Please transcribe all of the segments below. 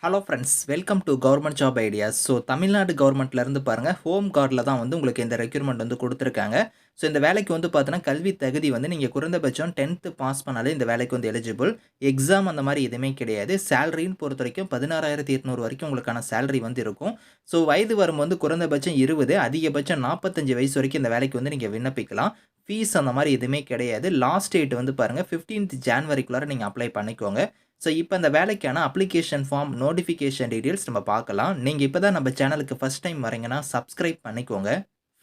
Hello friends, welcome to government job ideas. So Tamil Nadu கவர்மெண்ட்லேருந்து பாருங்கள், home கார்டில் தான் வந்து உங்களுக்கு இந்த ரெக்யூர்மெண்ட் வந்து கொடுத்துருக்காங்க. ஸோ இந்த வேலைக்கு வந்து பார்த்தீங்கன்னா, கல்வி தகுதி வந்து நீங்கள் குறைந்தபட்சம் 10th பாஸ் பண்ணாலே இந்த வேலைக்கு வந்து எலிஜிபிள். எக்ஸாம் அந்த மாதிரி எதுவுமே கிடையாது. சேலரின்னு பொறுத்த வரைக்கும் 16,800 வரைக்கும் உங்களுக்கான சேலரி வந்து இருக்கும். ஸோ வயது வரம்பு வந்து குறைந்தபட்சம் 20, அதிகபட்சம் 45 வயசு வரைக்கும் இந்த வேலைக்கு வந்து நீங்கள் விண்ணப்பிக்கலாம். ஃபீஸ் அந்த மாதிரி எதுவுமே கிடையாது. லாஸ்ட் டேட் வந்து பாருங்கள் 15th ஜான்வரிக்குள்ளார நீங்கள் அப்ளை பண்ணிக்கோங்க. ஸோ இப்போ அந்த வேலைக்கான அப்ளிகேஷன் ஃபார்ம், நோட்டிஃபிகேஷன் டீட்டெயில்ஸ் நம்ம பார்க்கலாம். நீங்க இப்ப தான் நம்ம சேனலுக்கு ஃபர்ஸ்ட் டைம் வரீங்கன்னா, சப்ஸ்கிரைப் பண்ணிக்கோங்க.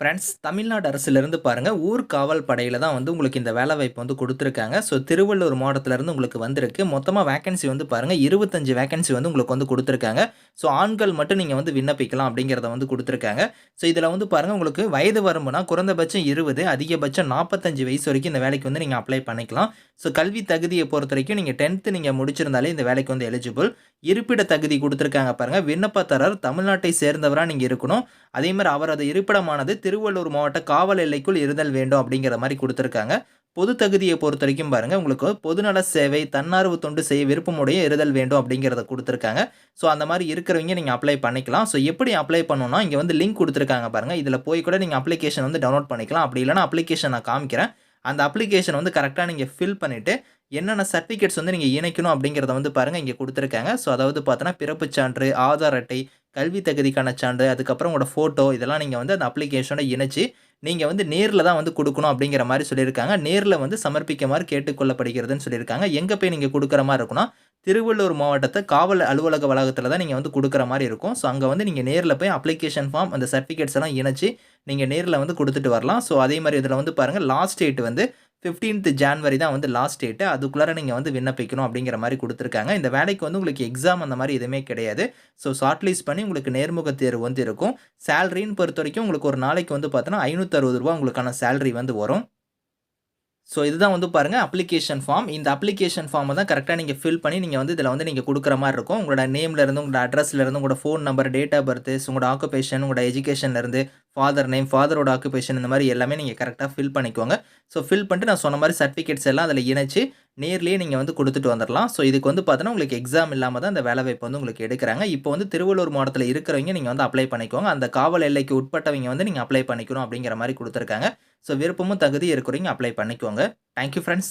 ஃப்ரெண்ட்ஸ், தமிழ்நாடு அரசுலேருந்து பாருங்க, ஊர் காவல் படையில தான் வந்து உங்களுக்கு இந்த வேலைவாய்ப்பு வந்து குடுத்துருக்காங்க. ஸோ திருவள்ளூர் மாவட்டத்திலேருந்து உங்களுக்கு வந்திருக்கு. மொத்தமா வேக்கன்சி வந்து பாருங்க 25 வேக்கன்சி வந்து உங்களுக்கு வந்து குடுத்துருக்காங்க. ஸோ ஆண்கள் மட்டும் நீங்க வந்து விண்ணப்பிக்கலாம் அப்படிங்கிறத வந்து குடுத்துருக்காங்க. ஸோ இதில வந்து பாருங்க, உங்களுக்கு வயது வரம்புனா குறைந்தபட்சம் 20, அதிகபட்சம் 45 வயசு வரைக்கும் இந்த வேலைக்கு வந்து நீங்க அப்ளை பண்ணிக்கலாம். ஸோ கல்வி தகுதியை பொறுத்தவரைக்கும் நீங்க 10th நீங்க முடிச்சிருந்தாலே இந்த வேலைக்கு வந்து எலிஜிபிள். இருப்பிட தகுதி குடுத்துருக்காங்க பாருங்க. விண்ணப்பதாரர் தமிழ்நாட்டை சேர்ந்தவரா நீங்க இருக்கணும். அதே மாரி அவரது இருப்பிடமானது திருவள்ளூர் மாவட்ட காவல் எல்லைக்குள் இருதல் வேண்டும் அப்படிங்கிற மாரி குடுத்துருக்காங்க. பொது தகுதியை பொறுத்தவரைக்கும் பாருங்க, உங்களுக்கு பொதுநல சேவை, தன்னார்வ தொண்டு செய்ய விருப்பமுடைய இருதல் வேண்டும் அப்படிங்கிறத குடுத்துருக்காங்க. ஸோ அந்த மாரி இருக்கிறவங்க நீங்க அப்ளை பண்ணிக்கலாம். ஸோ எப்படி அப்ளை பண்ணணும்னா, இங்க வந்து லிங்க் குடுத்துருக்காங்க பாருங்க. இதில போய் கூட நீங்க அப்ளிகேஷன் வந்து டவுன்லோட் பண்ணிக்கலாம். அப்படி இல்லன்னா அப்ளிகேஷன் நான் காமிக்கிறேன். அந்த அப்ளிகேஷன் வந்து கரெக்ட்டா நீங்க ஃபில் பண்ணிட்டு, என்னென்ன சர்டிஃபிகேட்ஸ் வந்து நீங்க இணைக்கணும் அப்படிங்கிறத வந்து பாருங்க இங்க குடுத்துருக்காங்க. ஸோ அதாவது பார்த்தோன்னா, பிறப்புச் சான்று, ஆதார் அட்டை, கல்வி தகுதிக்கான சான்று, அதுக்கப்புறம் உங்களோட ஃபோட்டோ இதெல்லாம் நீங்க வந்து அந்த அப்ளிகேஷனோட இணைச்சு, நீங்க வந்து நேர்ல தான் வந்து குடுக்கணும் அப்படிங்கிற மாரி சொல்லியிருக்காங்க. நேர்ல வந்து சமர்ப்பிக்குமாறு கேட்டுக்கொள்ளப்படுகிறதுன்னு சொல்லியிருக்காங்க. எங்க போய் நீங்க குடுக்குற மாரி இருக்கும்னா, திருவள்ளூர் மாவட்டத்த காவல் அலுவலக வளாகத்தில தான் நீங்க வந்து குடுக்குற மாரி இருக்கும். ஸோ அங்க வந்து நீங்க நேர்ல போய் அப்ளிகேஷன் ஃபார்ம், அந்த சர்டிஃபிகேட்ஸ் எல்லாம் இணைச்சு, நீங்க நேர்ல வந்து குடுத்துட்டு வரலாம். ஸோ அதே மாரி இதில வந்து பாருங்க, லாஸ்ட் டேட் வந்து 15th ஜான்வரி தான் வந்து லாஸ்ட் டேட். அதுக்குள்ளார நீங்க வந்து விண்ணப்பிக்கணும் அப்படிங்கிற மாரி குடுத்துருக்காங்க. இந்த வேலைக்கு வந்து உங்களுக்கு எக்ஸாம் அந்த மாரி எதுவுமே கிடையாது. ஸோ ஷார்ட் லிஸ்ட் பண்ணி உங்களுக்கு நேர்முக தேர்வு வந்து இருக்கும். சேலரின்னு பொறுத்தவரைக்கும் உங்களுக்கு ஒரு நாளைக்கு வந்து பார்த்தோன்னா, ரூ. 560 உங்களுக்கான சேலரி வந்து வரும். ஸோ இதுதான் வந்து பாருங்க அப்ளிகேஷன் ஃபார்ம். இந்த அப்ளிகேஷன் ஃபார்ம தான் கரெக்ட்டா நீங்க ஃபில் பண்ணி நீங்க வந்து இதில வந்து நீங்க குடுக்குற மாரி இருக்கும். உங்களோட நேம்ல இருந்து, உங்களோட அட்ரஸ்ல இருந்து, உங்களோட phone number, date of birth, உங்களோட ஆக்குபேஷன், உங்களோட எஜுகேஷன்ல இருந்து, ஃபாதர் நேம், ஃபாதரோட ஆக்குபேஷன் இந்த மாரி எல்லாமே நீங்க கரெக்ட்டா ஃபில் பண்ணிக்கோங்க. ஸோ ஃபில் பண்ணிட்டு நான் சொன்ன மாரி சர்டிஃபிகேட்ஸ் எல்லாம் அதில இணைச்சு, நேர்லயே நீங்க வந்து குடுத்துட்டு வந்துரலாம். ஸோ இதுக்கு வந்து பார்த்தோன்னா, உங்களுக்கு எக்ஸாம் இல்லாம தான் இந்த வேலைவாய்ப்பு வந்து உங்களுக்கு எடுக்குறாங்க. இப்போ வந்து திருவள்ளூர் மாவட்டத்தில இருக்கிறவங்க நீங்க வந்து அப்ளை பண்ணிக்கோங்க. அந்த காவல் எல்லைக்கு உட்பட்டவங்க வந்து நீங்க அப்ளை பண்ணிக்கணும் அப்படிங்கிற மாரி குடுத்துருக்காங்க. ஸோ விருப்பமும் தகுதியும் இருக்கிறவங்க அப்ளை பண்ணிக்கோங்க. Thank you friends.